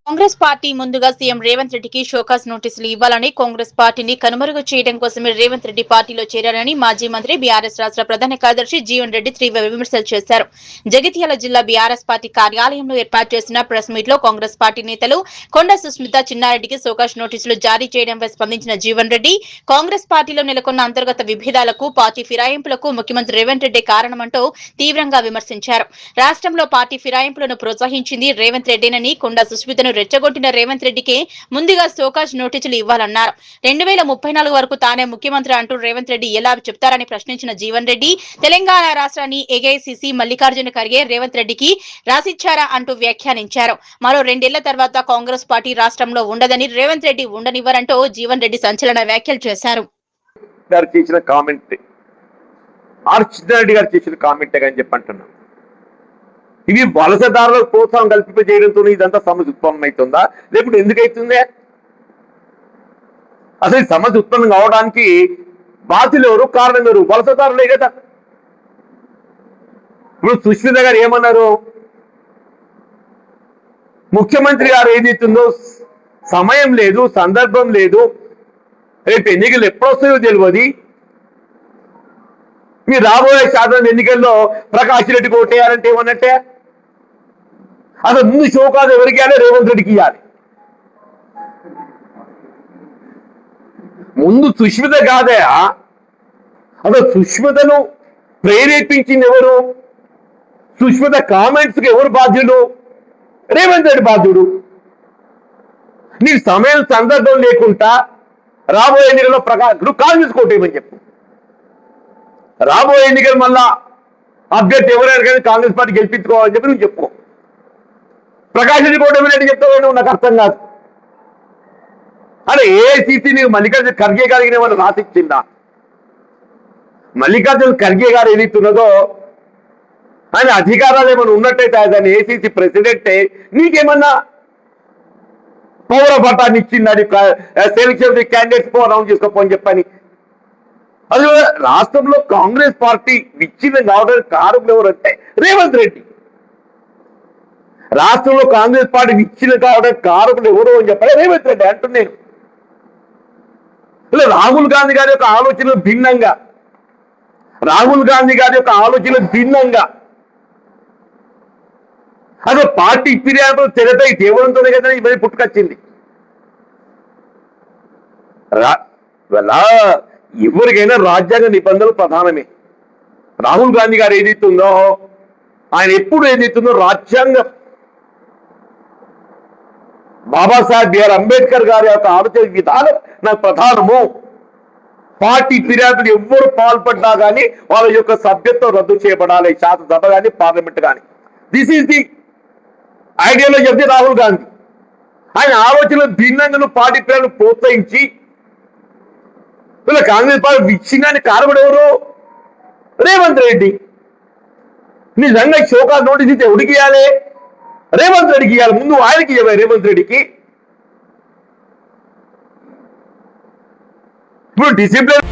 Congress party ముందుగా CM Revanth రెడ్డికి show cause నోటీసులు ఇవ్వాలని కాంగ్రెస్ పార్టీని కనుమరుగు చేయడం కోసమే రేవంత్ రెడ్డి పార్టీలో చేరారని మాజీ మంత్రి బీఆర్ఎస్ రాష్ట్ర ప్రధాన కార్యదర్శి జీవన్ రెడ్డి తీవ్ర విమర్శలు చేశారు. జగిత్యాల జిల్లా బీఆర్ఎస్ పార్టీ కార్యాలయంలో ఏర్పాటు చేసిన ప్రెస్ మీట్ లో కాంగ్రెస్ పార్టీ నేతలు కొండ సుస్మిత చిన్నారెడ్డికి షోకాజ్ నోటీసులు జారీ చేయడంపై స్పందించిన జీవన్ రెడ్డి కాంగ్రెస్ పార్టీలో నెలకొన్న అంతర్గత విభేదాలకు పార్టీ ఫిరాయింపులకు ముఖ్యమంత్రి రేవంత్ రెడ్డి కారణమంటూ తీవ్రంగా విమర్శించారు. రాష్ట్రంలో పార్టీ ఫిరాయింపులను ప్రోత్సహించింది రేవంత్ రెడ్డినని కొండ సుస్మితను రెచ్చగొట్టిన రేవంత్ రెడ్డికి ముందుగా షోకాజ్ నోటీసులు ఇవ్వాలన్నారు. 2034 వరకు తానే ముఖ్యమంత్రి అంటూ రేవంత్ రెడ్డి ఎలా చెప్తారని ప్రశ్నించిన జీవన్ రెడ్డి తెలంగాణ రాష్ట్రాన్ని ఏఐసీసీ మల్లికార్జున ఖర్గే రేవంత్ రెడ్డికి రాసిచ్చారా అంటూ వ్యాఖ్యానించారు. మరో 2 ఏళ్ల తర్వాత కాంగ్రెస్ పార్టీ రాష్ట్రంలో ఉండదని రేవంత్ రెడ్డి ఉండనివ్వరంటూ జీవన్ రెడ్డి సంచలన వ్యాఖ్యలు చేశారు. ఇవి వలసదారులకు ప్రోత్సాహం కల్పింపజేయడంతో ఇదంతా సమస్య ఉత్పన్నమవుతుందా, లేకపోతే ఎందుకైతుందే? అసలు సమస్య ఉత్పన్నం కావడానికి బాధ్యులు ఎవరు, కారణం ఎవరు? వలసదారులే కదా. ఇప్పుడు సుష్మిత గారు ఏమన్నారు? ముఖ్యమంత్రి గారు ఏదైతుందో సమయం లేదు, సందర్భం లేదు, రేపు ఎన్నికలు ఎప్పుడొస్తాయో తెలియదు, మీరు రాబోయే శాసన ఎన్నికల్లో ప్రకాష్ రెడ్డికి ఓటేయాలంటే ఏమన్నట్టే? అసలు ముందు షోకాజ్ ఎవరికి ఇవ్వాలి? రేవంత్ రెడ్డికి ఇవ్వాలి. ముందు సుష్మిత కాదే. అసలు సుష్మితను ప్రేరేపించింది ఎవరు? సుష్మిత కామెంట్స్ కి ఎవరు బాధ్యుడు? రేవంత్ రెడ్డి బాధ్యుడు. నీకు సమయం సందర్భం లేకుండా రాబోయే ఎన్నికల్లో ప్రకాష్ కాంగ్రెస్ కోటేయమని చెప్పు. రాబోయే ఎన్నికలు మళ్ళా అభ్యర్థి ఎవరైనా కానీ కాంగ్రెస్ పార్టీ గెలిపించుకోవాలని చెప్పి నువ్వు చెప్పు. ప్రకాష్ రెడ్డి కోటేమని చెప్తావు? నాకు అర్థం కాదు. అరే ఏఐసీసీ నీకు మల్లికార్జున ఖర్గే గారికి ఏమన్నా రాసిచ్చిందా? మల్లికార్జున ఖర్గే గారు ఏదైతున్నదో ఆయన అధికారాలు ఏమైనా ఉన్నట్టయితే ఆయన ఏఐసీసీ ప్రెసిడెంటే నీకేమన్నా పౌర పట్టాన్ని ఇచ్చింది? అది సెలక్షన్ క్యాండిడేట్స్ అనౌన్స్ చేసుకోపోని చెప్పని. అది రాష్ట్రంలో కాంగ్రెస్ పార్టీ విచ్ఛిన్నం కావడానికి కారకులు ఎవరంటే రేవంత్ రెడ్డి. రాష్ట్రంలో కాంగ్రెస్ పార్టీ విచ్ఛిన్నం కావడానికి కారకులు ఎవరు అని చెప్పాలి రేవంత్ రెడ్డి అంటున్నాను. ఇలా రాహుల్ గాంధీ గారి యొక్క ఆలోచనలు భిన్నంగా, అదే పార్టీ ఫిర్యాదు తెరపై తేవడంతోనే కదా ఇవన్నీ పుట్టుకొచ్చింది. ఎవరికైనా రాజ్యాంగ నిబంధనలు ప్రధానమే. రాహుల్ గాంధీ గారు ఏదైతుందో ఆయన ఎప్పుడు ఏదైతుందో రాజ్యాంగం, బాబాసాహెబ్ బిఆర్ అంబేద్కర్ గారి యొక్క ఆలోచన విధానం నాకు ప్రధానము. పార్టీ ఫిర్యాదులు ఎవ్వరు పాల్పడ్డా కానీ వాళ్ళ యొక్క సభ్యత్వం రద్దు చేయబడాలి, శాసనసభ కానీ పార్లమెంట్ కానీ. This is the ideology of the Rahul Gandhi. ఆయన ఆలోచనలు భిన్నంగా పార్టీ ఫిర్యాదులు ప్రోత్సహించి కాంగ్రెస్ పార్టీ విచ్ఛిన్నానికి కారకుడు ఎవరు? రేవంత్ రెడ్డి. నిజంగా షోకాజ్ నోటీస్ ఇస్తే ఎవరికి ఇవ్వాలి? రేవంత్ రెడ్డికి ఇవ్వాలి. ముందు ఆయనకి ఇవ్వాలి, రేవంత్ రెడ్డికి. ఇప్పుడు డిసిప్లిన్